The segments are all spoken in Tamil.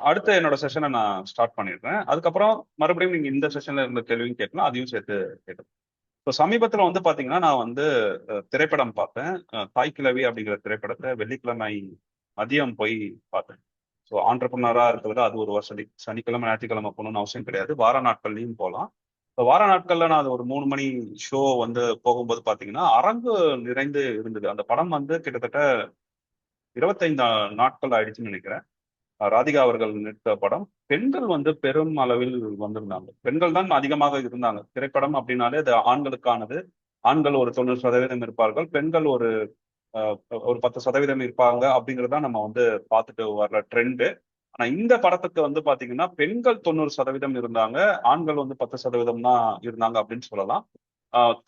அடுத்த என்னோட செஷனை நான் ஸ்டார்ட் பண்ணிடுறேன். அதுக்கப்புறம் மறுபடியும் நீங்க இந்த செஷன்ல இருந்த கேள்வியும் கேட்கலாம், அதையும் சேர்த்து கேட்கலாம். இப்போ சமீபத்துல வந்து பாத்தீங்கன்னா நான் வந்து திரைப்படம் பார்த்தேன். தாய் கிழவி அப்படிங்கிற திரைப்படத்தை வெள்ளிக்கிழமை மதியம் போய் பார்த்தேன். ஸோ ஆண்டர்பனரா இருக்கிறது அது ஒரு வசதி. சனிக்கிழமை ஞாயிற்றுக்கிழமை போகணும்னு அவசியம் கிடையாது, வார நாட்கள்லையும் போகலாம். இப்போ வார நாட்கள்ல நான் அது ஒரு 3 மணி ஷோ வந்து போகும்போது பாத்தீங்கன்னா அரங்கு நிறைந்து இருந்தது. அந்த படம் வந்து கிட்டத்தட்ட 25 நாட்கள் ஆயிடுச்சுன்னு நினைக்கிறேன். ராதிகா அவர்கள் நடித்த படம். பெண்கள் வந்து பெரும் அளவில் வந்திருந்தாங்க. பெண்கள் தான் அதிகமாக இருந்தாங்க. திரைப்படம் அப்படின்னாலே அது ஆண்களுக்கானது. ஆண்கள் ஒரு 90% இருப்பார்கள், பெண்கள் அஹ், ஒரு 10% இருப்பாங்க அப்படிங்கறத நம்ம வந்து பார்த்துட்டு வர்ற ட்ரெண்டு. ஆனா இந்த படத்துக்கு வந்து பாத்தீங்கன்னா பெண்கள் 90% இருந்தாங்க, ஆண்கள் வந்து 10% தான் இருந்தாங்க அப்படின்னு சொல்லலாம்.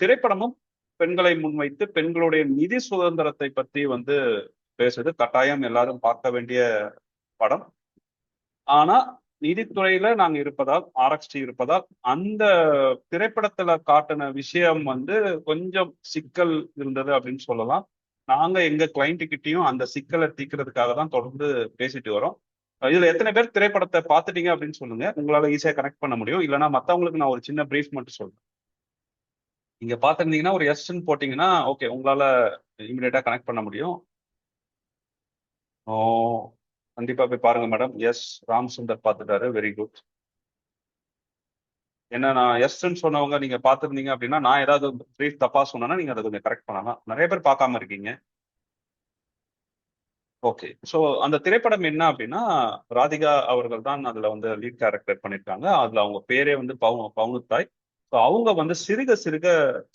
திரைப்படமும் பெண்களை முன்வைத்து பெண்களுடைய நிதி சுதந்திரத்தை பத்தி வந்து பேசுது. கட்டாயம் எல்லாரும் பார்க்க வேண்டிய படம். ஆனா நீதித்துறையில நாங்க இருப்பதால், ஆர்எக்ஸ்டி இருப்பதால், அந்த திரைப்படத்துல காட்டின விஷயம் வந்து கொஞ்சம் சிக்கல் இருந்தது அப்படின்னு சொல்லலாம். நாங்க எங்க கிளைண்ட் கிட்டயும் அந்த சிக்கலை தீர்க்கறதுக்காக தான் தொடர்ந்து பேசிட்டு வரோம். இதுல எத்தனை பேர் திரைப்படத்தை பார்த்துட்டீங்க அப்படின்னு சொல்லுங்க, உங்களால ஈஸியா கனெக்ட் பண்ண முடியும். இல்லைன்னா மத்தவங்களுக்கு நான் ஒரு சின்ன பிரீஃப் மட்டும் சொல்றேன். நீங்க பார்த்திருந்தீங்கன்னா ஒரு எஸ்ன்னு போட்டீங்கன்னா ஓகே, உங்களால இமிடியேட்டா கனெக்ட் பண்ண முடியும். ஓ, கண்டிப்பா போய் பாருங்க மேடம். எஸ், ராம் சுந்தர் பார்த்துட்டாரு, வெரி குட். என்ன, நான் எஸ்ன்னு சொன்னவங்க நீங்க பார்த்திருந்தீங்க அப்படின்னா, நான் ஏதாவது பிரீஃப் தப்பா சொன்னேன்னா நீங்க அதை கொஞ்சம் கரெக்ட் பண்ணலாம். நிறைய பேர் பார்க்காம இருக்கீங்க. ஓகே, ஸோ அந்த திரைப்படம் என்ன அப்படின்னா, ராதிகா அவர்கள் தான் அதுல வந்து லீட் கேரக்டர் பண்ணியிருக்காங்க. அதுல அவங்க பேரே வந்து பவுனுத்தாய். ஸோ அவங்க வந்து சிறுக சிறுக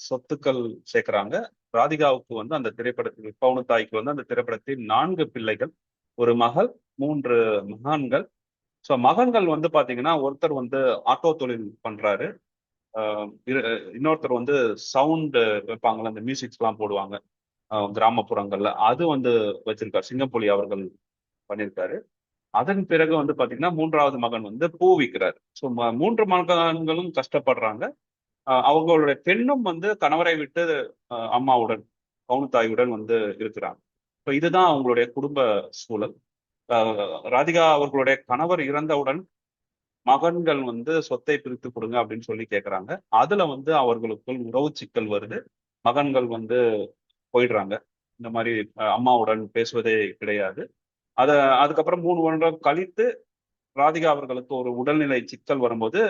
சொத்துக்கள் சேர்க்கிறாங்க. ராதிகாவுக்கு வந்து அந்த திரைப்படத்தில், பவுனுத்தாய்க்கு வந்து அந்த திரைப்படத்தில் 4 பிள்ளைகள், ஒரு மகள், 3 மகன்கள். ஸோ மகன்கள் வந்து பாத்தீங்கன்னா ஒருத்தர் வந்து ஆட்டோ தொழில் பண்றாரு. இன்னொருத்தர் வந்து சவுண்ட் வைப்பாங்கல்ல, அந்த மியூசிக்ஸ் எல்லாம் போடுவாங்க கிராமப்புறங்கள்ல, அது வந்து வச்சிருக்காரு. சிங்கப்புலி அவர்கள் பண்ணியிருக்காரு. அதன் பிறகு வந்து பாத்தீங்கன்னா 3வது மகன் வந்து பூ விற்கிறாரு. ஸோ 3 மகன்களும் கஷ்டப்படுறாங்க. அவங்களுடைய பெண்ணும் வந்து கணவரை விட்டு அம்மாவுடன், பவுனுத்தாயுடன் வந்து இருக்கிறாங்க. இப்போ இதுதான் அவங்களுடைய குடும்ப சூழல். ராதிகா அவர்களுடைய கணவர் இறந்தவுடன் மகன்கள் வந்து சொத்தை பிரித்து கொடுங்க அப்படின்னு சொல்லி கேட்கறாங்க. அதுல வந்து அவர்களுக்குள் உறவு சிக்கல் வருது. மகன்கள் வந்து போயிடுறாங்க. இந்த மாதிரி அம்மாவுடன் பேசுவதே கிடையாது. அத அதுக்கப்புறம் 3 வருடம் கழித்து ராதிகா அவர்களுக்கு ஒரு உடல்நிலை சிக்கல் வரும்போது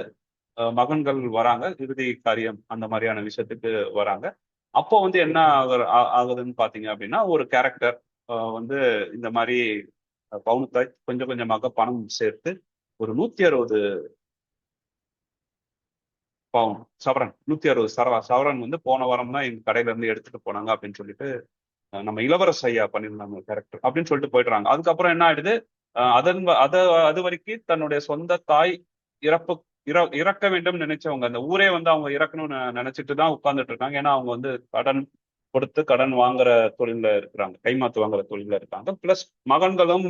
மகன்கள் வராங்க. இறுதி காரியம் அந்த மாதிரியான விஷயத்துக்கு வராங்க. அப்போ வந்து என்ன ஆகுதுன்னு பாத்தீங்க அப்படின்னா, ஒரு கேரக்டர் வந்து இந்த மாதிரி பவுனுத்தாய் கொஞ்சம் கொஞ்சமாக பணம் சேர்த்து ஒரு 160 பவுன் சவரன், 160 சவரன் வந்து போன வாரம் தான் எங்க கடையில இருந்து எடுத்துட்டு போனாங்க அப்படின்னு சொல்லிட்டு நம்ம இளவரசு ஐயா பண்ணியிருந்தாங்க கேரக்டர் அப்படின்னு சொல்லிட்டு போயிடுறாங்க. அதுக்கப்புறம் என்ன ஆயிடுது, அது வரைக்கும் தன்னுடைய சொந்த தாய் இறப்பு இறக்க வேண்டும் நினைச்சவங்க, அந்த ஊரே வந்து அவங்க இறக்கணும்னு நினைச்சிட்டு தான் உட்கார்ந்துட்டு இருக்காங்க. ஏன்னா அவங்க வந்து கடன் கொடுத்து கடன் வாங்குற தொழில இருக்கிறாங்க, கைமாத்து வாங்குற தொழில இருக்காங்க. பிளஸ் மகன்களும்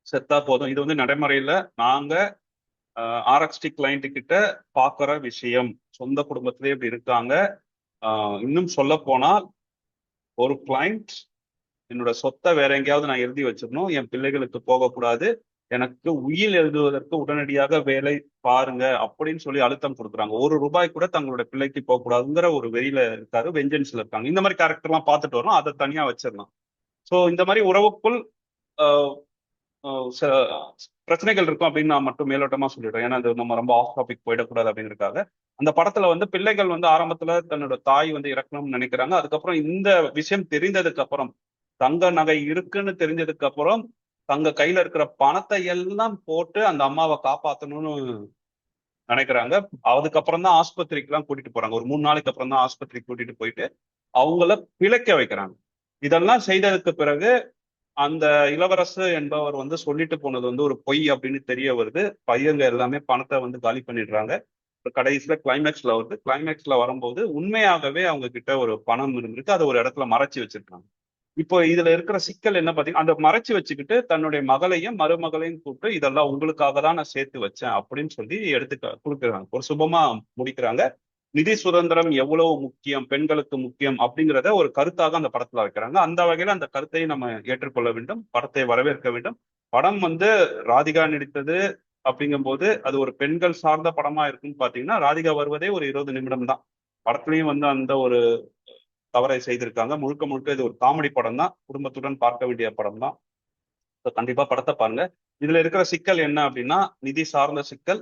செத்தா போதும். இது வந்து நடைமுறையில நாங்க ஆர்எக்ஸ்டி கிளைண்ட் கிட்ட பாக்குற விஷயம். சொந்த குடும்பத்திலே இப்படி இருக்காங்க. இன்னும் சொல்ல போனால் ஒரு கிளைண்ட் என்னோட சொத்தை வேற எங்கேயாவது நான் எழுதி வச்சிடணும், என் பிள்ளைகளுக்கு போகக்கூடாது, எனக்கு உயில் எழுதுவதற்கு உடனடியாக வேலை பாருங்க அப்படின்னு சொல்லி அழுத்தம் கொடுக்குறாங்க. ₹1 கூட தங்களோட பிள்ளைக்கு போகக்கூடாதுங்கிற ஒரு வெறியில இருக்காரு, வெஞ்சன்ஸ்ல இருக்காங்க. இந்த மாதிரி கேரக்டர் எல்லாம் பார்த்துட்டு வரோம், அதை தனியா வச்சிடலாம். சோ இந்த மாதிரி உறவுக்குள் ஆஹ் பிரச்சனைகள் இருக்கும் அப்படின்னு நான் மட்டும் மேலோட்டமா சொல்லிடுறேன். ஏன்னா அது நம்ம ரொம்ப ஆஃப் டாபிக் போயிடக்கூடாது அப்படிங்கிறதுக்காக. அந்த படத்துல வந்து பிள்ளைகள் வந்து ஆரம்பத்துல தன்னோட தாய் வந்து இறக்கணும்னு நினைக்கிறாங்க. அதுக்கப்புறம் இந்த விஷயம் தெரிந்ததுக்கு அப்புறம், தங்க நகை இருக்குன்னு தெரிஞ்சதுக்கு அப்புறம், தங்க கையில இருக்கிற பணத்தை எல்லாம் போட்டு அந்த அம்மாவை காப்பாத்தணும்னு நினைக்கிறாங்க. அதுக்கப்புறம் தான் ஆஸ்பத்திரிக்கு எல்லாம் கூட்டிட்டு போறாங்க. ஒரு 3 நாளைக்கு அப்புறம் தான் ஆஸ்பத்திரிக்கு கூட்டிட்டு போயிட்டு அவங்கள பிழைக்க வைக்கிறாங்க. இதெல்லாம் செய்ததுக்கு பிறகு அந்த இளவரசு என்பவர் வந்து சொல்லிட்டு போனது வந்து ஒரு பொய் அப்படின்னு தெரிய வருது. பையங்க எல்லாமே பணத்தை வந்து காலி பண்ணிடுறாங்க. கடைசியில கிளைமேக்ஸ்ல வருது. கிளைமேக்ஸ்ல வரும்போது உண்மையாகவே அவங்க கிட்ட ஒரு பணம் இருந்திருக்கு, அதை ஒரு இடத்துல மறைச்சு வச்சிருக்காங்க. இப்போ இதுல இருக்கிற சிக்கல் என்ன பாத்தீங்கன்னா, அந்த மறைச்சு வச்சுக்கிட்டு தன்னுடைய மகளையும் மருமகளையும் கூப்பிட்டு இதெல்லாம் உங்களுக்காக தான் நான் சேர்த்து வச்சேன் அப்படின்னு சொல்லி எடுத்து கொடுக்குறாங்க. ஒரு சுபமா முடிக்கிறாங்க. நிதி சுதந்திரம் எவ்வளவு முக்கியம், பெண்களுக்கு முக்கியம் அப்படிங்கிறத ஒரு கருத்தாக அந்த படத்துல வைக்கிறாங்க. அந்த வகையில அந்த கருத்தை நம்ம ஏற்றுக்கொள்ள வேண்டும், படத்தை வரவேற்க வேண்டும். படம் வந்து ராதிகா நடித்தது அப்படிங்கும்போது அது ஒரு பெண்கள் சார்ந்த படமா இருக்குன்னு பாத்தீங்கன்னா, ராதிகா வருவதே ஒரு 20 நிமிடம் தான். படத்துலயும் வந்து அந்த ஒரு தவறை செய்திருக்காங்க. முழுக்க முழுக்க இது ஒரு காமெடி படம் தான். குடும்பத்துடன் பார்க்க வேண்டிய படம் தான். கண்டிப்பா படத்தை பாருங்க. இதுல இருக்கிற சிக்கல் என்ன அப்படின்னா, நிதி சார்ந்த சிக்கல்.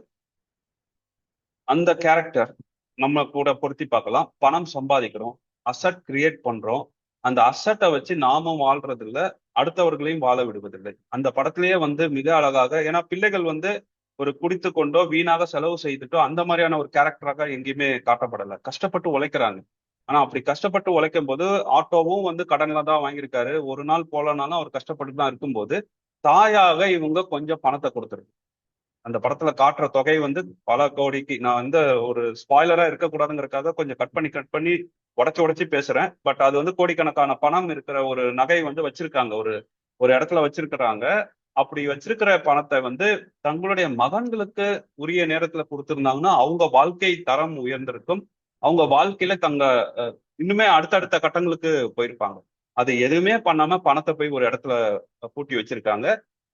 அந்த கேரக்டர் நம்ம கூட பொருத்தி பார்க்கலாம். பணம் சம்பாதிக்கிறோம், அசட் கிரியேட் பண்றோம். அந்த அசட்டை வச்சு நாமும் வாழ்றது இல்ல, அடுத்தவர்களையும் வாழ விடுவதில்லை. அந்த படத்திலேயே வந்து மிக அழகாக, ஏன்னா பிள்ளைகள் வந்து ஒரு குடித்து கொண்டோ வீணாக செலவு செய்துட்டோ அந்த மாதிரியான ஒரு கேரக்டராக எங்கேயுமே காட்டப்படலை. கஷ்டப்பட்டு உழைக்கிறாங்க. ஆனா அப்படி கஷ்டப்பட்டு உழைக்கும் போது ஆட்டோவும் வந்து கடன்ல தான் வாங்கியிருக்காரு. ஒரு நாள் போலனாலும் அவர் கஷ்டப்பட்டு தான் இருக்கும்போது தாயாக இவங்க கொஞ்சம் பணத்தை கொடுத்துருக்கு. அந்த படத்துல காட்டுற தொகை வந்து பல கோடிக்கு. நான் வந்து ஒரு ஸ்பாய்லரா இருக்கக்கூடாதுங்கிறதுக்காக கொஞ்சம் கட் பண்ணி உடைச்சு உடைச்சு பேசுறேன். பட் அது வந்து கோடிக்கணக்கான பணம் இருக்கிற ஒரு நகை வந்து வச்சிருக்காங்க, ஒரு ஒரு இடத்துல வச்சிருக்கிறாங்க. அப்படி வச்சிருக்கிற பணத்தை வந்து தங்களுடைய மகன்களுக்கு உரிய நேரத்துல கொடுத்திருந்தாங்கன்னா அவங்க வாழ்க்கை தரம் உயர்ந்திருக்கும். அவங்க வாழ்க்கையில இன்னுமே அடுத்தடுத்த கட்டங்களுக்கு போயிருப்பாங்க. அது எதுவுமே பண்ணாம பணத்தை போய் ஒரு இடத்துல பூட்டி வச்சிருக்காங்க.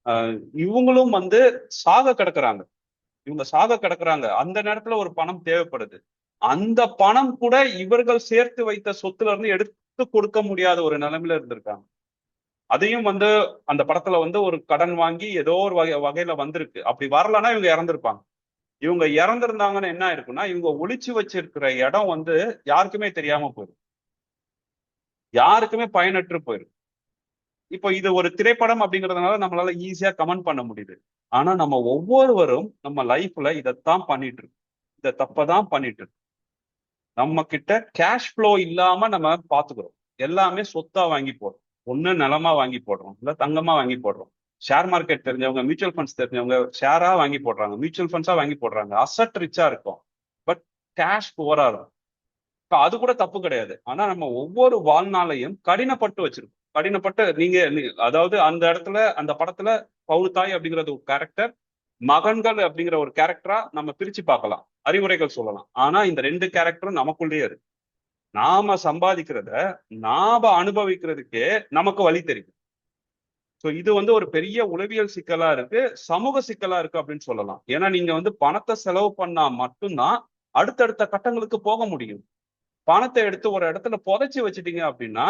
அஹ் இவங்களும் வந்து சாக கிடக்குறாங்க. இவங்க சாக கிடக்குறாங்க. அந்த நேரத்துல ஒரு பணம் தேவைப்படுது. அந்த பணம் கூட இவர்கள் சேர்த்து வைத்த சொத்துல இருந்து எடுத்து கொடுக்க முடியாத ஒரு நிலைமையில இருந்திருக்காங்க. அதையும் வந்து அந்த படத்துல வந்து ஒரு கடன் வாங்கி ஏதோ ஒரு வகையில வந்திருக்கு. அப்படி வரலன்னா இவங்க இறந்திருப்பாங்க. இவங்க இறந்திருந்தாங்கன்னு என்ன இருக்குன்னா, இவங்க ஒளிச்சு வச்சிருக்கிற இடம் வந்து யாருக்குமே தெரியாம போயிடும். யாருக்குமே பயனற்று போயிடும். இப்போ இது ஒரு திரைப்படம் அப்படிங்கிறதுனால நம்மளால ஈஸியா கமெண்ட் பண்ண முடியுது. ஆனா நம்ம ஒவ்வொருவரும் நம்ம லைஃப்ல இதைத்தான் பண்ணிட்டு இருக்கோம். இதை தப்பதான் பண்ணிட்டு இருக்கோம். நம்ம கிட்ட கேஷ் ஃப்ளோ இல்லாம நம்ம பாத்துக்கிறோம். எல்லாமே சொத்தா வாங்கி போடுறோம். ஒண்ணு நிலமா வாங்கி போடுறோம், இல்ல தங்கமா வாங்கி போடுறோம். ஷேர் மார்க்கெட் தெரிஞ்சவங்க, மியூச்சுவல் ஃபண்ட்ஸ் தெரிஞ்சவங்க ஷேரா வாங்கி போடுறாங்க, மியூச்சுவல் ஃபண்ட்ஸா வாங்கி போடுறாங்க. அசட் ரிச்சா இருக்கும், பட் கேஷ் புவரா இருக்கும். இப்ப அது கூட தப்பு கிடையாது. ஆனா நம்ம ஒவ்வொரு வாழ்நாளையும் கடினப்பட்டு வச்சிருக்கோம். கடினப்பட்டு அதாவது அந்த இடத்துல அந்த படத்துல பவுல் அப்படிங்கிறது ஒரு கேரக்டர், மகன்கள் அப்படிங்கிற ஒரு கேரக்டரா நம்ம பிரிச்சு பார்க்கலாம், அறிவுரைகள் சொல்லலாம். ஆனா இந்த ரெண்டு கேரக்டரும் நமக்குள்ளேயே இருக்கு. நாம சம்பாதிக்கிறத நாம அனுபவிக்கிறதுக்கே நமக்கு வழி தெரியும். ஸோ இது வந்து ஒரு பெரிய உளவியல் சிக்கலா இருக்கு, சமூக சிக்கலா இருக்கு அப்படின்னு சொல்லலாம். ஏன்னா நீங்க வந்து பணத்தை செலவு பண்ணா மட்டும்தான் அடுத்தடுத்த கட்டங்களுக்கு போக முடியும். பணத்தை எடுத்து ஒரு இடத்துல புதைச்சி வச்சுட்டீங்க அப்படின்னா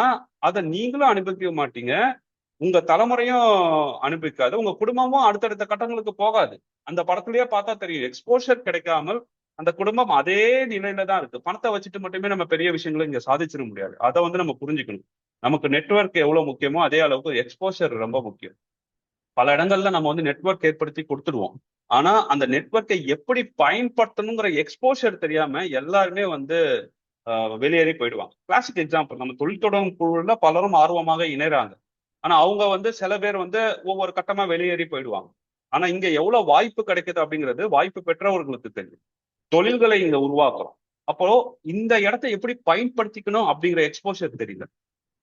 அதை நீங்களும் அனுபவிக்க மாட்டீங்க, உங்க தலைமுறையும் அனுபவிக்காது, உங்க குடும்பமும் அடுத்தடுத்த கட்டங்களுக்கு போகாது. அந்த படத்திலேயே பார்த்தா தெரியும், எக்ஸ்போஷர் கிடைக்காமல் அந்த குடும்பம் அதே நிலையில தான் இருக்கு. பணத்தை வச்சுட்டு மட்டுமே நம்ம பெரிய விஷயங்களை இங்க சாதிச்சிட முடியாது. அதை வந்து நம்ம புரிஞ்சுக்கணும். நமக்கு நெட்வொர்க் எவ்வளவு முக்கியமோ அதே அளவுக்கு எக்ஸ்போஷர் ரொம்ப முக்கியம். பல இடங்கள்ல நம்ம வந்து நெட்வொர்க் ஏற்படுத்தி கொடுத்துடுவோம். ஆனா அந்த நெட்வொர்க்கை எப்படி பயன்படுத்தணுங்கிற எக்ஸ்போஷர் தெரியாம எல்லாருமே வந்து வெளியேறி போயிடுவாங்க. கிளாசிக் எக்ஸாம்பிள், நம்ம தொழில் தொடங்கும் குழுல பலரும் ஆர்வமாக இணைறாங்க. ஆனா அவங்க வந்து சில பேர் வந்து ஒவ்வொரு கட்டமா வெளியேறி போயிடுவாங்க. ஆனா இங்க எவ்வளவு வாய்ப்பு கிடைக்குது அப்படிங்கிறது வாய்ப்பு பெற்றவர்களுக்கு தெரியும். தொழில்களை இங்க உருவாக்குறோம். அப்போ இந்த இடத்தை எப்படி பயன்படுத்திக்கணும் அப்படிங்கிற எக்ஸ்போஷர் தெரியல.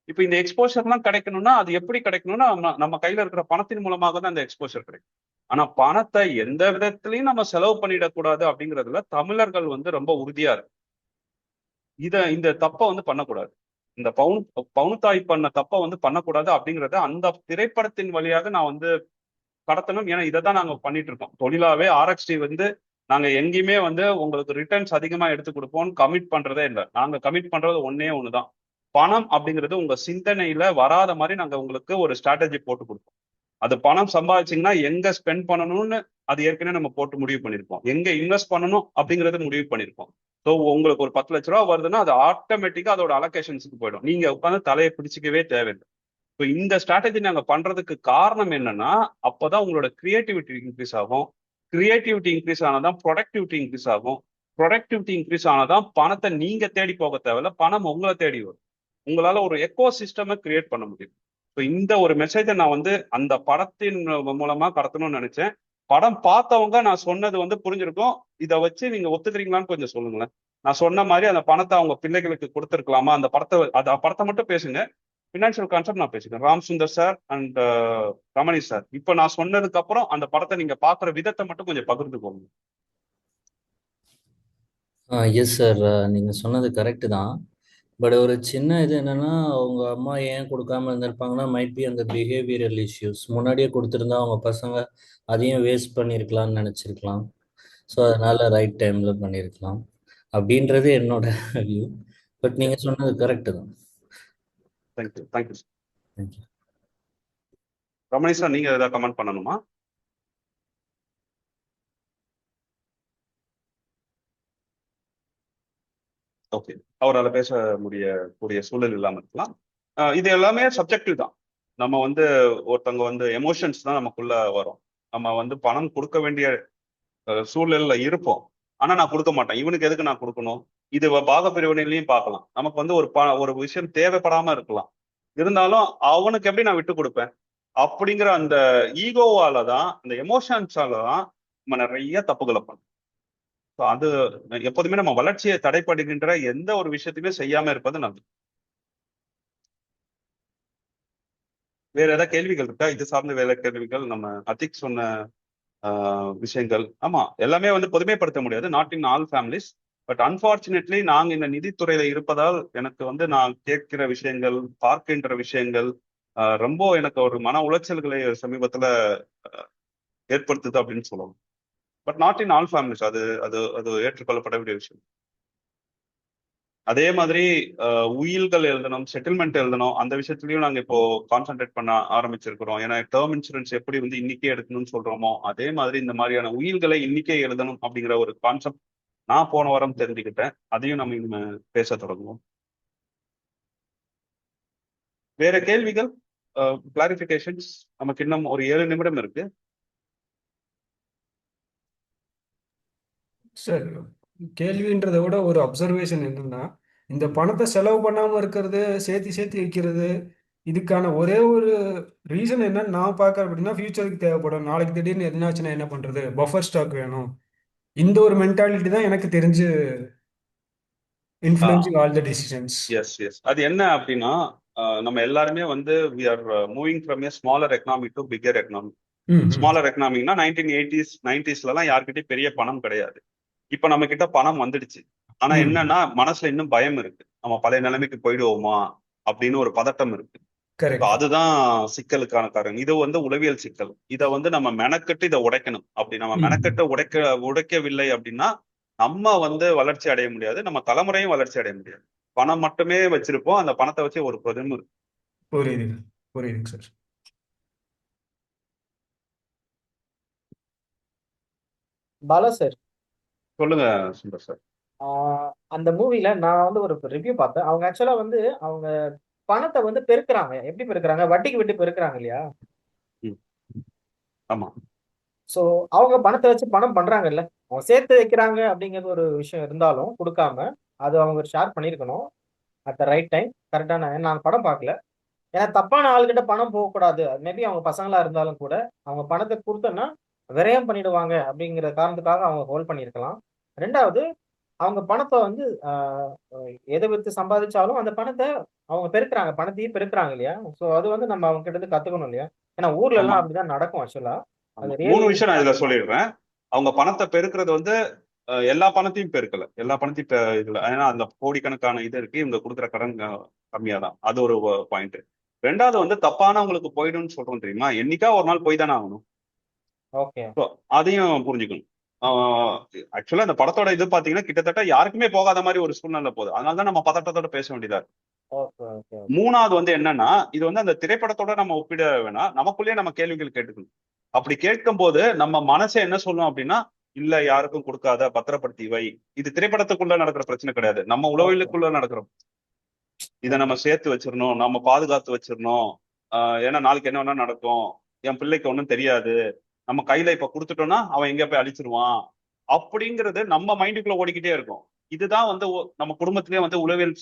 இப்ப இந்த எக்ஸ்போஷர்லாம் கிடைக்கணும்னா அது எப்படி கிடைக்கணும்னா நம்ம நம்ம கையில இருக்கிற பணத்தின் மூலமாக தான் அந்த எக்ஸ்போஷர் கிடைக்கும். ஆனா பணத்தை எந்த விதத்திலையும் நம்ம செலவு பண்ணிடக்கூடாது அப்படிங்கிறதுல தமிழர்கள் வந்து ரொம்ப உறுதியா இருக்கு. இந்த தப்பை வந்து பண்ணக்கூடாது. இந்த பவுனுத்தாய் பண்ண தப்பை வந்து பண்ணக்கூடாது அப்படிங்கிறத அந்த திரைப்படத்தின் வழியாக நான் வந்து கடத்தணும். ஏன்னா இதை தான் நாங்க பண்ணிட்டு இருக்கோம் தொழிலாவே. ஆர்எக்ஸ்டி வந்து நாங்க எங்கேயுமே வந்து உங்களுக்கு ரிட்டர்ன்ஸ் அதிகமா எடுத்து கொடுப்போம் கமிட் பண்றதே இல்லை. நாங்க கமிட் பண்றது ஒன்னே ஒண்ணுதான், பணம் அப்படிங்கிறது உங்க சிந்தனையில வராத மாதிரி நாங்க உங்களுக்கு ஒரு ஸ்ட்ராட்டஜி போட்டு கொடுப்போம். அது பணம் சம்பாதிச்சிங்கன்னா எங்க ஸ்பெண்ட் பண்ணணும்னு அது ஏற்கனவே நம்ம போட்டு முடிவு பண்ணிருப்போம், எங்க இன்வெஸ்ட் பண்ணணும் அப்படிங்கறது முடிவு பண்ணிருப்போம். ஸோ உங்களுக்கு ஒரு 10 லட்ச ரூபா வருதுன்னா அது ஆட்டோமேட்டிக்கா அதோட அலோகேஷன்ஸுக்கு போயிடும். நீங்க உட்காந்து தலையை பிடிச்சிக்கவே தேவையில்லை. இப்போ இந்த ஸ்ட்ராட்டஜி நாங்க பண்றதுக்கு காரணம் என்னன்னா, அப்பதான் உங்களோட கிரியேட்டிவிட்டி இன்க்ரீஸ் ஆகும். கிரியேட்டிவிட்டி இன்க்ரீஸ் ஆனாதான் ப்ரொடக்டிவிட்டி இன்க்ரீஸ் ஆகும். ப்ரொடக்டிவிட்டி இன்க்ரீஸ் ஆனாதான் பணத்தை நீங்க தேடி போக தேவையில்ல, பணம் உங்களை தேடி வரும். உங்களால ஒரு எக்கோ சிஸ்டமை கிரியேட் பண்ண முடியும். இப்போ இந்த ஒரு மெசேஜை நான் வந்து அந்த படத்தின் மூலமா கடத்தணும்னு நினைச்சேன். படம் பார்த்தவங்க நான் சொன்னது வந்து புரிஞ்சிருக்கும். இதை வச்சு நீங்க ஒத்துக்கிறீங்களான்னு கொஞ்சம் சொல்லுங்களேன். நான் சொன்ன மாதிரி அந்த பணத்தை அவங்க பிள்ளைகளுக்கு கொடுத்துருக்கலாமா? அந்த படத்தை மட்டும் பேசுங்க. பினான்சியல் கான்செப்ட் நான் பேசுகிறேன். Ram Sundar sir and Ramani sir, இப்போ நான் சொன்னதுக்கு அப்புறம் அந்த படத்தை நீங்க பாக்குற விதத்தை மட்டும் கொஞ்சம் பகிர்ந்துக்கோங்க. எஸ் சார், நீங்கள் சொன்னது கரெக்டு தான். பட் ஒரு சின்ன இது என்னன்னா, அவங்க அம்மா ஏன் கொடுக்காம இருந்திருப்பாங்கன்னா, மைட் பி அந்த பிஹேவியரல் இஷ்யூஸ் முன்னாடியே கொடுத்துருந்தா அவங்க பசங்க அதையும் வேஸ்ட் பண்ணியிருக்கலாம்னு நினச்சிருக்கலாம். ஸோ அதனால ரைட் டைம்ல பண்ணியிருக்கலாம் அப்படின்றது என்னோட வியூ. பட் நீங்கள் சொன்னது கரெக்டு தான். Thank you thank you. Thank you. Ramani sir, நீங்க ஏதாவது கமெண்ட் பண்ணணுமா? ஓகே, அவரால் பேச கூடிய சூழல் இல்லாம இருக்கலாம். இது எல்லாமே சப்ஜெக்டிவ் தான். நம்ம வந்து ஒருத்தவங்க வந்து எமோஷன்ஸ் தான் நமக்குள்ள வரும். நம்ம வந்து பணம் கொடுக்க வேண்டிய சூழல்ல இருப்போம். ஆனா நான் கொடுக்க மாட்டேன், இவனுக்கு எதுக்கு நான் கொடுக்கணும்? இது பாக பிரிவினையிலையும் பார்க்கலாம். நமக்கு வந்து ஒரு விஷயம் தேவைப்படாம இருக்கலாம், இருந்தாலும் அவனுக்கு எப்படி நான் விட்டு கொடுப்பேன் அப்படிங்கிற அந்த ஈகோவால தான், அந்த எமோஷன்ஸால தான் நம்ம நிறைய தப்புகளை பண்ணோம். அது எப்போதுமே நம்ம வளர்ச்சியை தடைப்படுகின்ற எந்த ஒரு விஷயத்தையுமே செய்யாம இருப்பது நல்லது. வேற ஏதாவது கேள்விகள் இருக்கா? இது சார்ந்த வேற கேள்விகள்? நம்ம அத்திக் சொன்ன விஷயங்கள், ஆமா, எல்லாமே வந்து பொதுமைப்படுத்த முடியாது, not in all families. But unfortunately நாங்க இந்த நிதித்துறையில இருப்பதால் எனக்கு வந்து நான் கேட்கிற விஷயங்கள், பார்க்கின்ற விஷயங்கள் ரொம்ப எனக்கு ஒரு மன உளைச்சல்களை சமீபத்துல ஏற்படுத்துது அப்படின்னு சொல்லலாம். But not in all families. அது அது அது ஏற்றுக்கொள்ளப்பட வேண்டிய விஷயம். அதே மாதிரி உயில்கள் எழுதணும், செட்டில்மெண்ட் எழுதணும், அந்த விஷயத்துலயும் நாங்க இப்போ கான்சென்ட்ரேட் பண்ண ஆரம்பிச்சிருக்கிறோம். ஏன்னா டேர்ம் இன்சூரன்ஸ் எப்படி வந்து இன்னைக்கே எடுக்கணும்னு சொல்றோமோ, அதே மாதிரி இந்த மாதிரியான உயில்களை இன்னைக்கே எழுதணும் அப்படிங்கிற ஒரு கான்செப்ட் நான் போன வாரம் தெரிஞ்சுக்கிட்டேன். அதையும் நம்ம இனிமே பேச தொடங்குவோம். வேற கேள்விகள், கிளாரிபிகேஷன்ஸ்? நமக்கு இன்னும் ஒரு 7 நிமிடம் இருக்கு. சார், கேள்வின்றதை விட ஒரு அப்சர்வேஷன் என்னன்னா, இந்த பணத்தை செலவு பண்ணாம இருக்கிறது, சேர்த்து சேர்த்து வைக்கிறது, இதுக்கான ஒரே ஒரு ரீசன் என்னன்னு நான் பார்க்கறேன் அப்படின்னா, ஃபியூச்சருக்கு தேவைப்படும். நாளைக்கு திடீர்னு எதுனாச்சுன்னா என்ன பண்றது, பஃபர் ஸ்டாக் வேணும். இந்த ஒரு மென்டாலிட்டி தான் எனக்கு தெரிஞ்சு influencing all the decisions. Yes yes, அது என்ன அப்படின்னா, நம்ம எல்லாருமே வந்து we are moving from a smaller economy to bigger economy. ம். ஸ்மாலர் எக்கனாமிக்னா 1980s 90sலாம் யார்கிட்டயும் பெரிய பணம் கிடையாது. இப்ப நம்ம கிட்ட பணம் வந்துடுச்சு. ஆனா ம். என்னன்னா, மனசுல இன்னும் பயம் இருக்கு. நம்ம பழைய நிலைமைக்கு போயிடுவோமா அப்படின்னு ஒரு பதட்டம் இருக்கு. இப்ப கரெக்ட். அதுதான் சிக்கலுக்கான காரணம். இது வந்து உளவியல் சிக்கல். இதை வந்து நம்ம மெனக்கெட்டு இதை உடைக்கணும். அப்படி நம்ம ம். மெனக்கெட்டு உடைக்கவில்லை அப்படின்னா நம்ம வந்து வளர்ச்சி அடைய முடியாது, நம்ம தலைமுறையும் வளர்ச்சி அடைய முடியாது. பணம் மட்டுமே வச்சிருப்போம், அந்த பணத்தை வச்சு ஒரு பிரதம இருக்கு. புரியுது, புரியுதுங்க சார். பாலா சார், சொல்லுங்க சுந்தர் சார். அந்த மூவில நான் வந்து ஒரு ரிவ்யூ பார்த்தேன். அவங்க ஆக்சுவலா வந்து அவங்க பணத்தை வந்து பெருக்குறாங்க. எப்படி பெருக்குறாங்க? வட்டிக்கு விட்டு பெருக்குறாங்க இல்லையா? ம், ஆமா. சோ அவங்க பணத்தை வச்சு பணம் பண்றாங்கல்ல. அவங்க சேர்த்து வைக்கிறாங்க அப்படிங்கிறது ஒரு விஷயம் இருந்தாலும் கொடுக்காம, அது அவங்க ஷேர் பண்ணியிருக்கணும். அட் த ரைட் டைம் கரெக்டான. நான் படம் பார்க்கல. ஏன்னா தப்பான ஆளுகிட்ட பணம் போகக்கூடாது. மேபி அவங்க பசங்களா இருந்தாலும் கூட அவங்க பணத்தை கொடுத்தோன்னா விரயம் பண்ணிடுவாங்க அப்படிங்கிற காரணத்துக்காக அவங்க ஹோல்ட் பண்ணியிருக்கலாம். ரெண்டாவது, அவங்க பணத்தை வந்து எதை வித்து சம்பாதிச்சாலும் அந்த பணத்தை அவங்க பெருக்குறாங்க. பணத்தையும் பெருக்குறாங்க இல்லையா? சோ அது வந்து நம்ம அவங்க கிட்ட இருந்து கத்துக்கணும் இல்லையா? ஏன்னா ஊர்ல ஆமா எல்லாம் அப்படிதான் நடக்கும் ஆக்சுவலா. ஆமா, அது 3 ரியலி விஷயம் நான் இதுல சொல்லிடுறேன். அவங்க பணத்தை பெருக்கிறது வந்து எல்லா பணத்தையும் பெருக்கல, எல்லா பணத்தையும் இதுல, ஏன்னா அந்த கோடிக்கணக்கான இது இருக்கு, இவங்க கொடுக்குற கடன் கம்மியா தான். அது ஒரு பாயிண்ட். ரெண்டாவது வந்து தப்பானவங்களுக்கு போயிடும்னு சொல்றோம் தெரியுமா, என்னைக்கா ஒரு நாள் போய் தானே ஆகணும். ஓகே. So, அதையும் புரிஞ்சுக்கணும். ஆக்சுவலா இந்த படத்தோட இது பாத்தீங்கன்னா கிட்டத்தட்ட யாருக்குமே போகாத மாதிரி ஒரு சூழ்நிலை போகுது. அதனாலதான் நம்ம பதட்டத்தோட பேச வேண்டியதா இருக்கு. ஓகே. ஓகே. மூணாவது வந்து என்னன்னா, இது வந்து அந்த திரைப்படத்தோட நம்ம ஒப்பிட வேணாம், நமக்குள்ளேயே நம்ம கேள்விகள் கேட்டுக்கணும். அப்படி கேட்கும் போது நம்ம மனசை என்ன சொல்லும் அப்படின்னா, இல்ல யாருக்கும் கொடுக்காத, பத்திரப்படுத்தி வை. இது திரைப்படத்துக்குள்ள நடக்கிற பிரச்சனை கிடையாது, நம்ம ஓகே. உளவியலுக்குள்ள நடக்கிற. இதை நம்ம ஓகே. சேர்த்து வச்சிடணும், நம்ம பாதுகாத்து வச்சிடணும். ஏன்னா நாளைக்கு என்ன வேணா நடக்கும், என் பிள்ளைக்கு ஒன்றும் தெரியாது, நம்ம கையில இப்ப கொடுத்துட்டோம்னா அவன் எங்க போய் அழிச்சிருவான் அப்படிங்கிறது நம்ம மைண்டுக்குள்ள ஓடிக்கிட்டே இருக்கும். இதுதான் வந்து நம்ம குடும்பத்திலேயே வந்து உளவியல்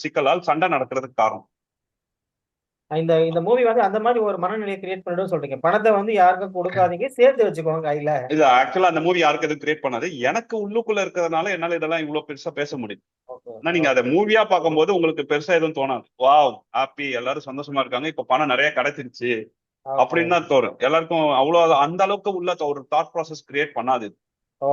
சிக்கலால் சண்டை நடக்கிறதுக்கு காரணம். இந்த இந்த மூவி வந்து அந்த மாதிரி ஒரு மனநிலையை கிரியேட் பண்ணிடும் சொல்றீங்க. பணத்தை வந்து யாருக்கும் கொடுக்காதீங்க, சேர்த்து வச்சுக்கோங்க கையில. இது ஆக்சுவலா அந்த மூவி யாருக்கு எதுவும் கிரியேட் பண்ணாது, எனக்கு உள்ளுக்குள்ள இருக்கிறதுனால என்னால இதெல்லாம் இவ்வளவு பெருசா பேச முடியும். ஓகே. ஆனா நீங்க அதை மூவியா பார்க்கும்போது உங்களுக்கு பெருசா எதுவும் தோணாது. வாவ், ஹாப்பி, எல்லாரும் சந்தோஷமா இருக்காங்க, இப்ப பணம் நிறைய கிடைச்சிருச்சு ஓகே. அப்படின்னு தான் தோணும் எல்லாருக்கும். அவ்வளவு அந்த அளவுக்கு உள்ள ஒரு தாட் ப்ராசஸ் கிரியேட் பண்ணாது. ஓ.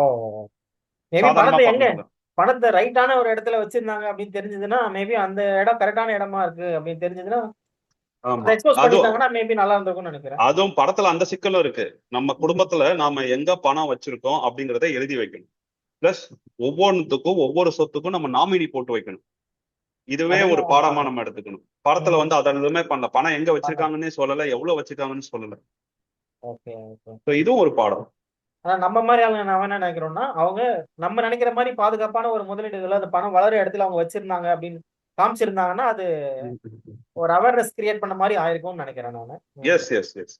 மேபி சாதாரணமா பணத்தை எங்க பார்க்கும்போது பணத்தை ரைட்டான ஒரு இடத்துல வச்சிருந்தாங்க அப்படின்னு தெரிஞ்சதுன்னா மேபி அந்த இடம் கரெக்டான இடமா இருக்கு அப்படின்னு தெரிஞ்சதுன்னா ஆமா அதை எக்ஸ்போஸ் அதுவும் பண்ணியிருந்தாங்கன்னா மேபி நல்லா இருந்திருக்கும்னு நினைக்கிறேன். அதுவும் படத்துல அந்த சிக்கலும் இருக்கு. நம்ம குடும்பத்துல நாம எங்க பணம் வச்சிருக்கோம் அப்படிங்கறத எழுதி வைக்கணும். பிளஸ் ஒவ்வொன்றுத்துக்கும் ஒவ்வொரு சொத்துக்கும் நம்ம நாமினி போட்டு வைக்கணும். இதுவே ஒரு அதுவும் பாடமா பண்ணணும். நம்ம எடுத்துக்கணும். படத்துல வந்து அதை எதுவுமே பண்ணல, பணம் எங்க பண்ணணும். வச்சிருக்காங்கன்னே சொல்லல, எவ்வளவு வச்சிருக்காங்கன்னு சொல்லல. Okay okay. So இதுவும் ஒரு பாடம். ஆனா நம்ம மாதிரி ஆளுங்க நாம என்ன நினைக்கிறோம்னா அவங்க நம்ம நினைக்கிற மாதிரி பாதுகாப்பான ஒரு முதலீடுகளை அந்த பணம் வளர இடத்துல அவங்க வச்சிருந்தாங்க அப்படின்னு காமிச்சிருந்தாங்கன்னா அது ஒரு அவேர்னஸ் கிரியேட் பண்ண மாதிரி ஆயிருக்கும்னு நினைக்கிறேன் நானு. எஸ் எஸ் எஸ்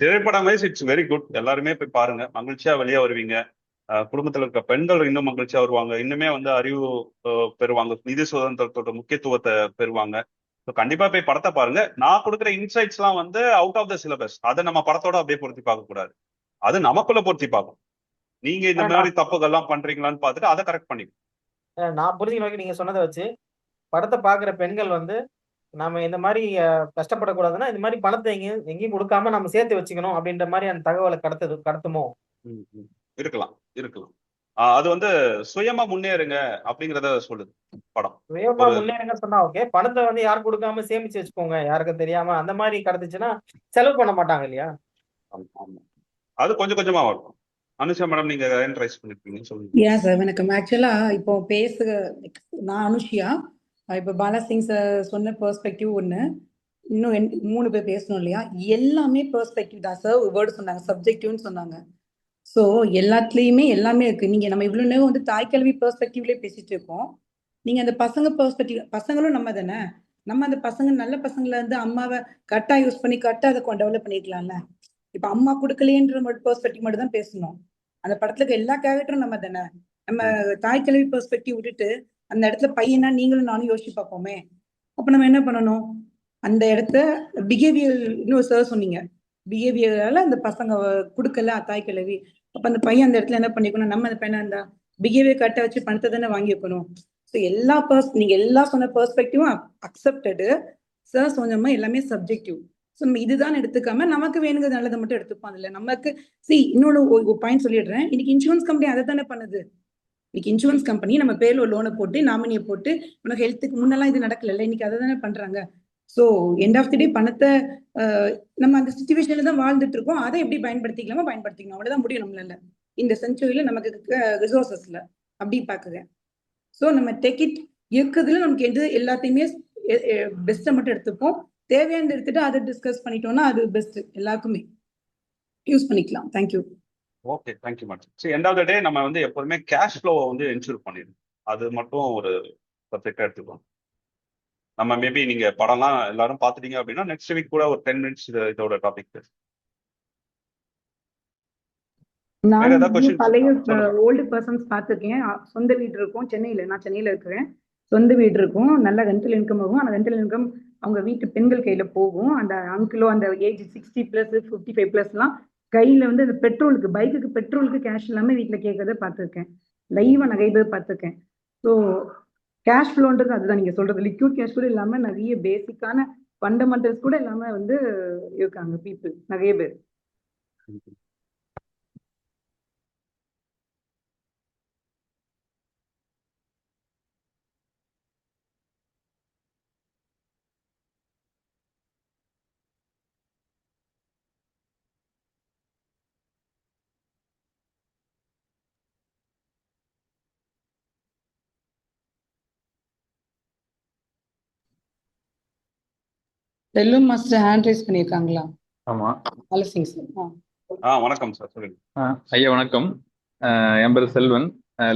திரைப்படம் வைஸ் இட்ஸ் வெரி குட். எல்லாருமே போய் பாருங்க, மகிழ்ச்சியா வெளியே வருவீங்க. குடும்பத்துல இருக்க பெண்கள் இன்னும் மகிழ்ச்சியா வருவாங்க, இன்னுமே வந்து அறிவு பெறுவாங்க, நிதி சுதந்திரத்தோட முக்கியத்துவத்தை பெறுவாங்க. ஸோ கண்டிப்பா போய் படத்தை பாருங்க. நான் கொடுக்குற இன்சைட்ஸ் எல்லாம் வந்து அவுட் ஆஃப் த சிலபஸ், அதை நம்ம படத்தோட அப்படியே பொருத்தி பார்க்க கூடாது, அது நமக்குள்ள பொருத்தி பார்க்கணும். நீங்க இந்த ஆனா மாதிரி தப்புகள்லாம் பண்றீங்களான்னு பார்த்துட்டு அதை கரெக்ட் பண்ணிக்கணும். நான் புரிஞ்சுக்க நோக்கி நீங்க சொன்னதை வச்சு படத்தை பாக்குற பெண்கள் வந்து நாம இந்த மாதிரி கஷ்டப்படக்கூடாதுன்னா இந்த மாதிரி பணத்தை எங்கேயும் கொடுக்காம நம்ம சேர்த்து வச்சுக்கணும் அப்படின்ற மாதிரி அந்த தகவலை கடத்துமோ. இருக்கலாம் இருக்கலாம். அது வந்து சுயமா முன்னேறுங்க அப்படிங்கறத சொல்லுது படம். வேகமா ஒரு முன்னேறுங்க சொன்னா ஓகே, பணத்தை வந்து யாரும் கொடுக்காம சேமிச்சு வச்சுக்கோங்க யாருக்கும் தெரியாம அந்த மாதிரி கடத்துச்சுன்னா செலவு பண்ண மாட்டாங்க இல்லையா? ஆமா, ஆமா. அது கொஞ்சம் கொஞ்சமா வரும். அனுஷா மேடம், நீங்க ரைஸ் பண்ணிருக்கீங்க, சொல்லுங்க. ஏன் சார் வணக்கம். ஆக்சுவலா இப்போ நான் அனுஷியா. இப்போ பாலாசிங் சார் சொன்ன பெர்ஸ்பெக்டிவ் ஒன்று, இன்னும் 3 பேர் பேசணும் இல்லையா? எல்லாமே பெர்ஸ்பெக்டிவ் தான் சார். வேர்டு சொன்னாங்க, சப்ஜெக்டிவ்னு சொன்னாங்க. ஸோ எல்லாத்துலேயுமே எல்லாமே இருக்கு. நீங்க நம்ம இவ்வளோ நேரம் வந்து தாய்க்கல்வி பெர்ஸ்பெக்டிவ்லேயே பேசிட்டு இருக்கோம். நீங்க அந்த பசங்க பெர்ஸ்பெக்டிவ், பசங்களும் நம்ம தானே. நம்ம அந்த பசங்க நல்ல பசங்களை வந்து அம்மாவை கரெக்டாக யூஸ் பண்ணி கரெக்டாக அதை டெவலப் பண்ணிக்கலாம்ல. இப்போ அம்மா கொடுக்கலையன்ற பெர்ஸ்பெக்டிவ் மட்டும் தான் பேசணும். அந்த படத்துல இருக்க எல்லா கேரக்டரும் நம்ம தானே. நம்ம தாய்க்கல்வி பெர்ஸ்பெக்டிவ் விட்டுட்டு அந்த இடத்துல பையனா நீங்களும் நானும் யோசிச்சு பார்ப்போமே. அப்ப நம்ம என்ன பண்ணணும், அந்த இடத்த பிஹேவியர், இன்னும் சார் சொன்னீங்க, பிஹேவியரால அந்த பசங்க கொடுக்கல தாய்க்கல்வி. அப்ப அந்த பையன் அந்த இடத்துல என்ன பண்ணிக்கணும், நம்ம அந்த பையனா இருந்தா பிஹேவியர் கரெக்டா வச்சு பணத்தை தானே வாங்கி வைக்கணும். ஸோ எல்லா நீங்க எல்லாம் சொன்ன பெர்ஸ்பெக்டிவும் அக்செப்டடு. சார் சொன்ன எல்லாமே சப்ஜெக்டிவ். ஸோ நம்ம இதுதான் எடுத்துக்காம நமக்கு வேணுங்கிறது நல்லதை மட்டும் எடுத்துப்போம். அதுல நமக்கு இன்னொன்னு ஒரு பாயிண்ட் சொல்லிடுறேன். இன்னைக்கு இன்சூரன்ஸ் கம்பெனி அதை தானே பண்ணுது. இன்னைக்கு இன்சூரன்ஸ் கம்பெனி நம்ம பேர்ல ஒரு லோனை போட்டு நாமினியை போட்டு உனக்கு ஹெல்த்துக்கு முன்னெல்லாம் இது நடக்கல, இன்னைக்கு அதை தானே பண்றாங்க. ஸோ எண்ட் ஆஃப் தி டே பணத்தை நம்ம அந்த சுச்சுவேஷன்ல தான் வாழ்ந்துட்டு இருக்கோம். அதை எப்படி பயன்படுத்திக்கலாமோ பயன்படுத்திக்கணும், அவ்வளவுதான் முடியும் நம்மளால இந்த செஞ்சுரியில நமக்கு ரிசோர்சஸ்ல அப்படி பாக்குறேன். ஸோ நம்ம டேக் இட் இருக்குதுல நமக்கு எது எல்லாத்தையுமே பெஸ்ட்டை மட்டும் எடுத்துப்போம். தேவையானது எடுத்துட்டு அதை டிஸ்கஸ் பண்ணிட்டோம்னா அது பெஸ்ட், எல்லாருக்குமே யூஸ் பண்ணிக்கலாம். தேங்க்யூ. Okay, thank you madam. சரி, எண்ட் ஆஃப் த டே நம்ம வந்து எப்போதுமே கேஷ் ஃப்ளோவை வந்து என்ஷூர் பண்ணிடணும். அது மட்டும் ஒரு சப்ஜெக்டா எடுத்துக்கோம். நம்ம மேபி நீங்க படம்லாம் எல்லாரும் பார்த்துட்டீங்க அப்படின்னா நெக்ஸ்ட் வீக் கூட ஒரு 10 மினிட்ஸ் இதோட டாபிக் பேசு. நான் பழைய ஓல்டு பர்சன்ஸ் பார்த்துருக்கேன். சொந்த வீடு இருக்கும் சென்னையில, நான் சென்னையில இருக்கிறேன். சொந்த வீடு இருக்கும், நல்ல ரெண்டல் இன்கம் ஆகும். அந்த ரெண்டல் இன்கம் அவங்க வீட்டு பெண்கள் கையில போகும். அந்த அங்கிளோ அந்த ஏஜ் 60 பிளஸ் 55 பிளஸ் எல்லாம் கையில வந்து அந்த பெட்ரோலுக்கு, பைக்குக்கு பெட்ரோலுக்கு கேஷ் இல்லாம வீட்டுல கேட்கறத பார்த்துருக்கேன். லைவா நிறைய பேர் பார்த்துருக்கேன். ஸோ கேஷ் ஃப்ளோன்றது அதுதான் நீங்க சொல்றது. லிக்விட் கேஷ் கூட இல்லாம நிறைய பேசிக்கான ஃபண்டமெண்டல்ஸ் கூட இல்லாம வந்து இருக்காங்க பீப்புள், நிறைய பேர். செல்லும் மாஸ்டர் ஹேண்ட் ரைஸ் பண்ணியிருக்காங்களா? ஆமா, பாலசிங் சார். வணக்கம் சார், சொல்லுங்க. ஐயா வணக்கம். என் பேர் செல்வன்.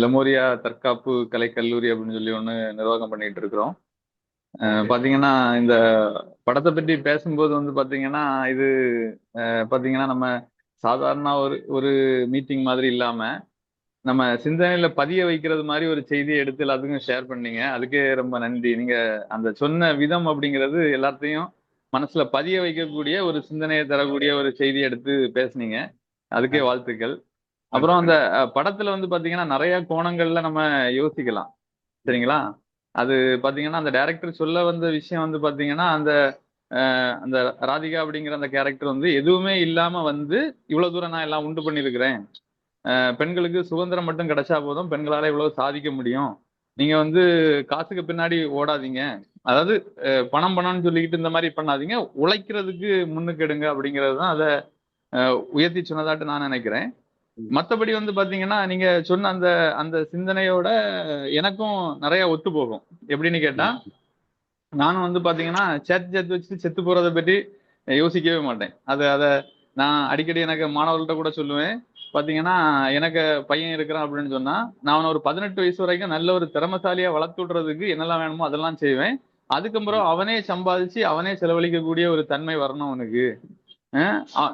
லெமோரியா தற்காப்பு கலை கல்லூரி அப்படின்னு சொல்லி ஒன்று நிர்வாகம் பண்ணிட்டு இருக்கிறோம். பாத்தீங்கன்னா இந்த படத்தை பற்றி பேசும்போது வந்து பாத்தீங்கன்னா இது பாத்தீங்கன்னா நம்ம சாதாரண ஒரு மீட்டிங் மாதிரி இல்லாம நம்ம சிந்தனையில பதிய வைக்கிறது மாதிரி ஒரு செய்தியை எடுத்து எல்லாத்துக்கும் ஷேர் பண்ணீங்க. அதுக்கே ரொம்ப நன்றி. நீங்க அந்த சொன்ன விதம் அப்படிங்கிறது எல்லாத்தையும் மனசுல பதிய வைக்கக்கூடிய ஒரு சிந்தனையை தரக்கூடிய ஒரு செய்தியை எடுத்து பேசுனீங்க. அதுக்கே வாழ்த்துக்கள். அப்புறம் அந்த படத்துல வந்து பாத்தீங்கன்னா நிறைய கோணங்கள்ல நம்ம யோசிக்கலாம், சரிங்களா? அது பாத்தீங்கன்னா அந்த டைரக்டர் சொல்ல வந்த விஷயம் வந்து பாத்தீங்கன்னா அந்த ராதிகா அப்படிங்கிற அந்த கேரக்டர் வந்து எதுவுமே இல்லாம வந்து இவ்வளவு தூரம் நான் எல்லாம் உண்டு பண்ணிருக்கிறேன், பெண்களுக்கு சுதந்திரம் மட்டும் கிடைச்சா போதும், பெண்களால இவ்வளவு சாதிக்க முடியும். நீங்க வந்து காசுக்கு பின்னாடி ஓடாதீங்க, அதாவது பணம் பணம்னு சொல்லிக்கிட்டு இந்த மாதிரி பண்ணாதீங்க, உழைக்கிறதுக்கு முன்னுக்கு எடுங்க அப்படிங்கிறது தான் அதை உயர்த்தி சொன்னதாட்டு நான் நினைக்கிறேன். மற்றபடி வந்து பாத்தீங்கன்னா நீங்க சொன்ன அந்த அந்த சிந்தனையோட எனக்கும் நிறைய ஒத்து போகும். எப்படின்னு கேட்டா, நானும் வந்து பாத்தீங்கன்னா சேர்த்து வச்சு செத்து போறதை பற்றி யோசிக்கவே மாட்டேன். அதை நான் அடிக்கடி எனக்கு மாணவர்கள்ட்ட கூட சொல்லுவேன். பாத்தீங்கன்னா எனக்கு பையன் இருக்கிறான் அப்படின்னு சொன்னா, நான் அவனை ஒரு 18 வயசு வரைக்கும் நல்ல ஒரு திறமசாலியா வளர்த்து விடுறதுக்கு என்னெல்லாம் வேணுமோ அதெல்லாம் செய்வேன். அதுக்கப்புறம் அவனே சம்பாதிச்சு அவனே செலவழிக்கக்கூடிய ஒரு தன்மை வரணும் அவனுக்கு.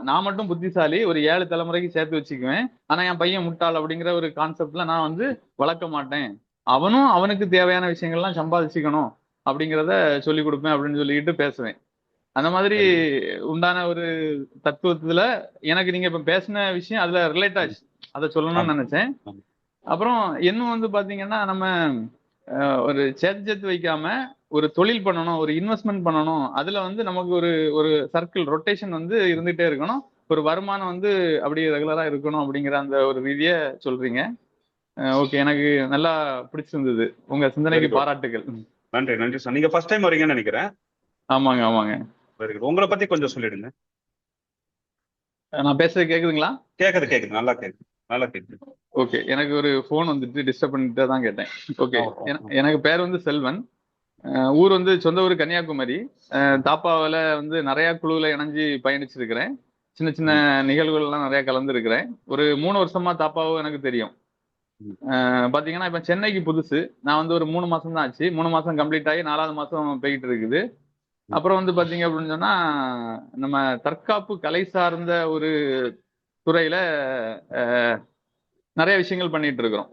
நான் மட்டும் புத்திசாலி, ஒரு 7 தலைமுறைக்கு சேர்த்து வச்சுக்குவேன், ஆனா என் பையன் முட்டாள் அப்படிங்கிற ஒரு கான்செப்ட்ல நான் வந்து வளர்க்க மாட்டேன். அவனும் அவனுக்கு தேவையான விஷயங்கள்லாம் சம்பாதிச்சுக்கணும் அப்படிங்கிறத சொல்லி கொடுப்பேன் அப்படின்னு சொல்லிக்கிட்டு பேசுவேன். அந்த மாதிரி உண்டான ஒரு தத்துவத்துல எனக்கு நீங்க இப்ப பேசின விஷயம் அதுல ரிலேட் ஆச்சு, அதை சொல்லணும்னு நினைச்சேன். அப்புறம் இன்னும் வந்து பாத்தீங்கன்னா நம்ம ஒரு சேர்த்து வைக்காம ஒரு தொழில் பண்ணணும், ஒரு இன்வெஸ்ட்மெண்ட் பண்ணணும், அதுல வந்து நமக்கு ஒரு ஒரு சர்க்கிள் ரொட்டேஷன் வந்து இருந்துட்டே இருக்கணும், ஒரு வருமானம் வந்து அப்படியே ரெகுலரா இருக்கணும் அப்படிங்கிற அந்த ஒரு ரீதியை சொல்றீங்க. ஓகே, எனக்கு நல்லா பிடிச்சிருந்தது. உங்க சிந்தனைக்கு பாராட்டுகள். நன்றி நன்றி சார். நீங்க ஃபர்ஸ்ட் டைம் வரீங்கன்னு நினைக்கிறேன். ஆமாங்க ஆமாங்க. Very good. உங்களை பத்தி கொஞ்சம் சொல்லிடுங்க. நான் பேசுறது கேக்குதுங்களா? கேக்குது, நல்லா கேக்குது. ஓகே, எனக்கு ஒரு ஃபோன் வந்துட்டு டிஸ்டர்ப் பண்ணிட்டு தான் கேட்டேன். ஓகே, எனக்கு பேர் வந்து செல்வன். ஊர் வந்து சொந்த ஊர் கன்னியாகுமரி. தாப்பாவில் வந்து நிறைய குழுவில் இணைஞ்சு பயணிச்சிருக்கிறேன். சின்ன சின்ன நிகழ்வுகள்லாம் நிறைய கலந்துருக்கிறேன். ஒரு 3 வருஷமா தாப்பாவும் எனக்கு தெரியும். பாத்தீங்கன்னா இப்ப சென்னைக்கு புதுசு. நான் வந்து ஒரு 3 மாசம் தான் ஆச்சு. 3 மாசம் கம்ப்ளீட் ஆகி 4வது மாசம் போய்கிட்டு இருக்குது. அப்புறம் வந்து பாத்தீங்க அப்படின்னு சொன்னா, நம்ம தற்காப்பு கலை சார்ந்த ஒரு துறையில நிறைய விஷயங்கள் பண்ணிட்டு இருக்கிறோம்.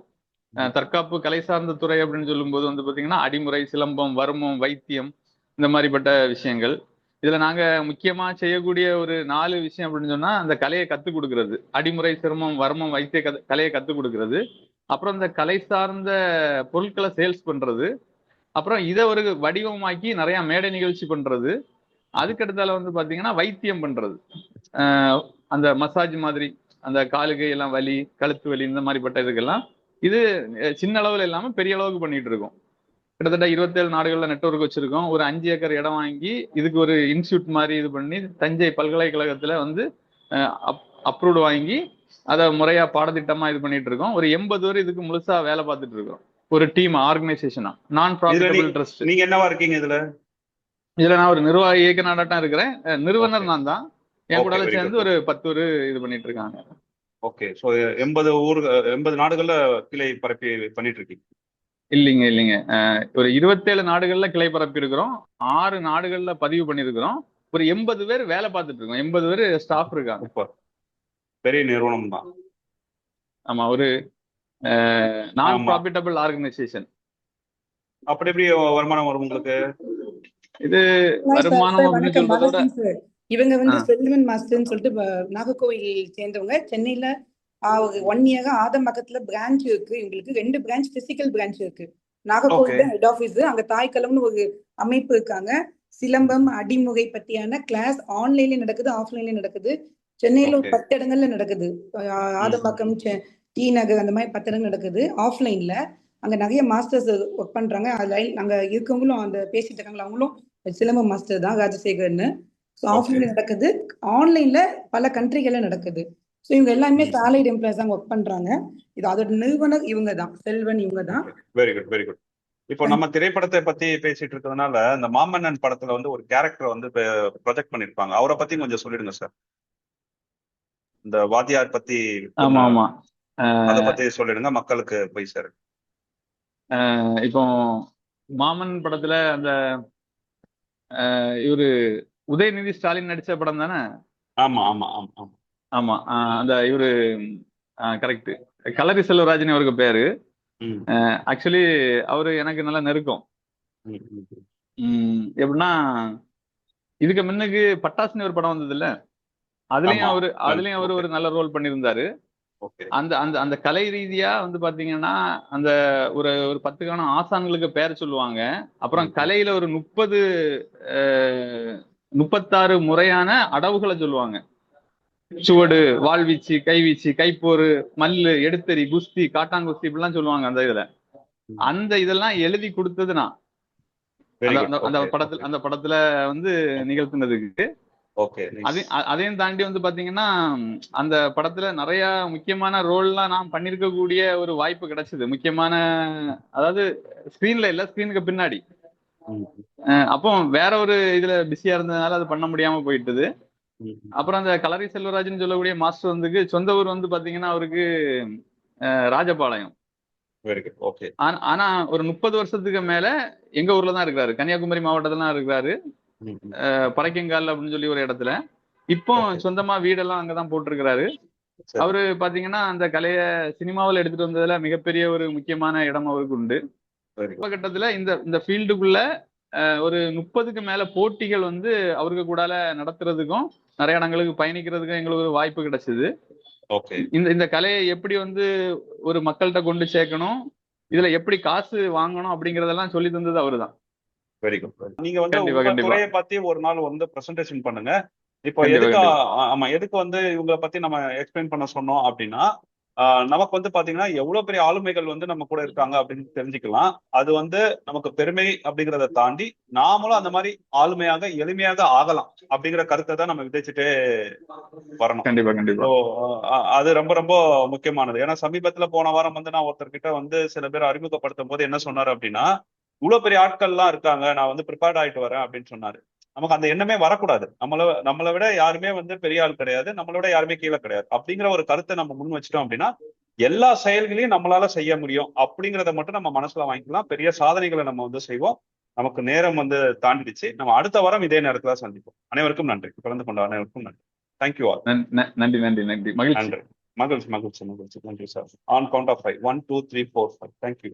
தற்காப்பு கலை சார்ந்த துறை அப்படின்னு சொல்லும்போது வந்து பாத்தீங்கன்னா அடிமுறை, சிலம்பம், வர்மம், வைத்தியம், இந்த மாதிரிப்பட்ட விஷயங்கள். இதுல நாங்க முக்கியமா செய்யக்கூடிய ஒரு 4 விஷயம் அப்படின்னு சொன்னா, அந்த கலையை கத்துக் கொடுக்கறது. அடிமுறை, சிரமம், வர்மம், வைத்திய கலையை கத்துக் கொடுக்கறது. அப்புறம் இந்த கலை சார்ந்த பொருட்களை சேல்ஸ் பண்றது. அப்புறம் இதை ஒரு வடிவமாக்கி நிறைய மேடை நிகழ்ச்சி பண்றது. அதுக்கடுத்தால வந்து பாத்தீங்கன்னா வைத்தியம் பண்றது. அந்த மசாஜ் மாதிரி, அந்த காலுக்கு எல்லாம் வலி, கழுத்து வலி, இந்த மாதிரிப்பட்ட இதுக்கெல்லாம் இது சின்ன அளவுல இல்லாம பெரிய அளவுக்கு பண்ணிட்டு இருக்கோம். கிட்டத்தட்ட 27 நாடுகள்ல நெட்வொர்க் வச்சிருக்கோம். ஒரு 5 ஏக்கர் இடம் வாங்கி இதுக்கு ஒரு இன்ஸ்டியூட் மாதிரி இது பண்ணி தஞ்சை பல்கலைக்கழகத்துல வந்து அப்ரூவ்டு வாங்கி அதை முறையா பாடத்திட்டமா இது பண்ணிட்டு இருக்கோம். ஒரு 80 பேர் இதுக்கு முழுசா வேலை பார்த்துட்டு இருக்கோம். ஒரு டீம் ஆர்கனைசேஷனா, நான் ப்ராஃபிட்டபிள் ட்ரஸ்ட். நீங்க என்னவா இருக்கீங்க இதுல நான் ஒரு நிர்வாகி இயக்குனராட்டம் இருக்கிறேன். நிறுவனர் நான் தான். என் கூட சேர்ந்து ஒரு 10 பேர் இது பண்ணிட்டு இருக்காங்க. ஓகே, சோ 80 நாடுகள்ல கிளை பரப்பி பண்ணிட்டு இருக்கீங்க? இல்லைங்க. ஒரு 27 நாடுகள்ல கிளை பரப்பி இருக்கிறோம். 6 நாடுகள்ல பதிவு பண்ணிருக்கிறோம். ஒரு 80 பேர் வேலை பார்த்துட்டு இருக்கோம். 80 பேர் ஸ்டாஃப் இருக்காங்க. பெரிய நிறுவனம் தான். ஆமா, ஒரு நான் ப்ராஃபிட்டபிள் ஆர்கனைசேஷன். அப்படி எப்படி வருமானம் வரும் உங்களுக்கு? இது வருமானம் அப்படின்னு சொல்றதோட இவங்க வந்து செல்வன் மாஸ்டர்னு சொல்லிட்டு நாகர்கோவில் சேர்ந்தவங்க. சென்னையில 1 இயரா ஆதம்பக்கத்துல பிரான்ச் இருக்கு. இவங்களுக்கு 2 பிரான்ச், பிசிக்கல் பிரான்ச் இருக்கு. நாகர்கோவில் தான் ஹெட் ஆபீஸ். அங்க தாய்க்கலம்னு ஒரு அமைப்பு இருக்காங்க. சிலம்பம், அடிமுறை பத்தியான கிளாஸ் ஆன்லைன்லயும் நடக்குது, ஆஃப்லைன்லயும் நடக்குது. சென்னையில ஒரு 10 இடங்கள்ல நடக்குது. ஆதம்பாக்கம், டி நகர், அந்த மாதிரி 10 இடங்கள் நடக்குது ஆஃப்லைன்ல. அங்க நிறைய மாஸ்டர்ஸ் ஒர்க் பண்றாங்க. அதுல அங்க இருக்கவங்களும் அந்த பேசிட்டு இருக்காங்களா, அவங்களும் சிலம்பம் மாஸ்டர் தான், ராஜசேகர்னு. ஸோ ஆஃப்லைன்ல நடக்குது, ஆன்லைன்ல பல கண்ட்ரிகள்ல நடக்குது. ஸோ இவங்க எல்லாமே சாலரி எம்ப்ளாய்ஸ் தான் ஒர்க் பண்றாங்க. இது அதோட நிறுவனர் இவங்க தான், செல்வன் இவங்க தான். Very good. இப்போ நம்ம திரைப்படத்தை பத்தி பேசிட்டு இருக்கிறதுனால, இந்த மாமன்னன் படத்துல வந்து ஒரு கேரக்டர் வந்து ப்ரொஜெக்ட் பண்ணிருப்பாங்க. அவரை பத்தி கொஞ்சம் சொல்லிடுங்க சார். இந்த வாத்தியார் பத்தி. ஆமா, அதை பத்தி சொல்லிடுங்க, மக்களுக்கு போய் சார். இப்போ மாமன் படத்துல அந்த இவரு உதயநிதி ஸ்டாலின் நடிச்ச படம் தானே? ஆமா, அந்த இவரு கரெக்ட், கலரி செல்வராஜன் அவருக்கு பேரு. ஆக்சுவலி அவரு எனக்கு நல்லா நெருக்கம். எப்படின்னா, இதுக்கு முன்னுக்கு பட்டாசுன்னு ஒரு படம் வந்தது இல்ல, அதுலயும் அவரு ஒரு நல்ல ரோல் பண்ணியிருந்தாரு. அந்த அந்த அந்த கலை ரீதியா வந்து பாத்தீங்கன்னா அந்த ஒரு 10 காணம் ஆசான்களுக்கு பேர் சொல்லுவாங்க. அப்புறம் கலையில ஒரு 36 முறையான அடவுகளை சொல்லுவாங்க. சுவடு, வாழ்வீச்சு, கைவீச்சு, கைப்போரு, மல்லு, எடுத்தறி, குஸ்தி, காட்டாங்குஸ்தி இப்படிலாம் சொல்லுவாங்க அந்த இதுல. அந்த இதெல்லாம் எழுதி கொடுத்தது நான் வெரி அந்த குட். அந்த ஓகே படத்துல ஓகே அந்த படத்துல வந்து நிகழ்த்தினதுக்கு. Okay nice. அதையும் தாண்டி வந்து பாத்தீங்கன்னா அந்த படத்துல நிறைய முக்கியமான ரோல்லாம் நான் பண்ணிருக்கக்கூடிய ஒரு வாய்ப்பு கிடைச்சது. முக்கியமான, அதாவது ஸ்கிரீன்ல இல்ல, ஸ்கிரீனுக்கு பின்னாடி. அப்போ வேற ஒரு இதுல பிஸியா இருந்ததுனால அது பண்ண முடியாம போயிட்டது. அப்புறம் அந்த கலரி செல்வராஜ்னு சொல்லக்கூடிய மாஸ்டர் வந்து சொந்த ஊர் வந்து பாத்தீங்கன்னா அவருக்கு ராஜபாளையம். Very good. ஓகே. ஆனா ஒரு 30 வருஷத்துக்கு மேல எங்க ஊர்ல தான் இருக்கிறாரு, கன்னியாகுமரி மாவட்டத்துல தான் இருக்கிறாரு, பறைக்கங்கால் அப்படின்னு சொல்லி ஒரு இடத்துல. இப்போ சொந்தமா வீடெல்லாம் அங்கதான் போட்டிருக்கிறாரு. அவரு பாத்தீங்கன்னா அந்த கலைய சினிமாவில் எடுத்துட்டு வந்ததுல மிகப்பெரிய ஒரு முக்கியமான இடம் அவருக்கு உண்டு. கட்டத்துல இந்த ஃபீல்டுக்குள்ள ஒரு 30க்கு மேல போட்டிகள் வந்து அவருக்கு கூட நடத்துறதுக்கும் நிறைய இடங்களுக்கு பயணிக்கிறதுக்கும் எங்களுக்கு ஒரு வாய்ப்பு கிடைச்சது. இந்த கலையை எப்படி வந்து ஒரு மக்கள்கிட்ட கொண்டு சேர்க்கணும், இதுல எப்படி காசு வாங்கணும் அப்படிங்கறதெல்லாம் சொல்லி தந்தது அவருதான். Very good. நீங்க வந்து உங்க துறையை பத்தி ஒரு நாள் வந்து பிரசன்டேஷன் பண்ணுங்க. இப்போ எதுக்கு வந்து இவங்களை பத்தி நம்ம எக்ஸ்பிளைன் பண்ண சொன்னோம் அப்படின்னா, நமக்கு வந்து பாத்தீங்கன்னா எவ்வளவு பெரிய ஆளுமைகள் வந்து நம்ம கூட இருக்காங்க அப்படின்னு தெரிஞ்சுக்கலாம். அது வந்து நமக்கு பெருமை அப்படிங்கிறத தாண்டி நாமளும் அந்த மாதிரி ஆளுமையாக எளிமையாக ஆகலாம் அப்படிங்கிற கருத்தை தான் நம்ம விதைச்சுட்டே வரணும். கண்டிப்பா. அது ரொம்ப ரொம்ப முக்கியமானது. ஏன்னா சமீபத்துல போன வாரம் வந்து நான் ஒருத்தர்கிட்ட வந்து சில பேர் அறிமுகப்படுத்தும் போது என்ன சொன்னாரு அப்படின்னா, இவ்வளவு பெரிய ஆட்கள்லாம் இருக்காங்க, நான் வந்து ப்ரிப்பேர்ட் ஆயிட்டு வரேன் அப்படின்னு சொன்னாரு. நமக்கு அந்த எண்ணமே வரக்கூடாது. நம்மளை விட யாருமே வந்து பெரிய ஆள் கிடையாது, நம்மளை விட யாருமே கீழே கிடையாது அப்படிங்கிற ஒரு கருத்தை நம்ம முன் வச்சிட்டோம் அப்படின்னா எல்லா செயல்களையும் நம்மளால செய்ய முடியும் அப்படிங்கிறத மட்டும் நம்ம மனசுல வாங்கிக்கலாம். பெரிய சாதனைகளை நம்ம வந்து செய்வோம். நமக்கு நேரம் வந்து தாண்டிடுச்சு. நம்ம அடுத்த வாரம் இதே நேரத்துல சந்திப்போம். அனைவருக்கும் நன்றி. கலந்து கொண்ட அனைவருக்கும் நன்றி. Thank you all. நன்றி. மகிழ்ச்சி. நன்றி. மகிழ்ச்சி. Thank you sir. On count of 5. 1 2 3 4 5. Thank you.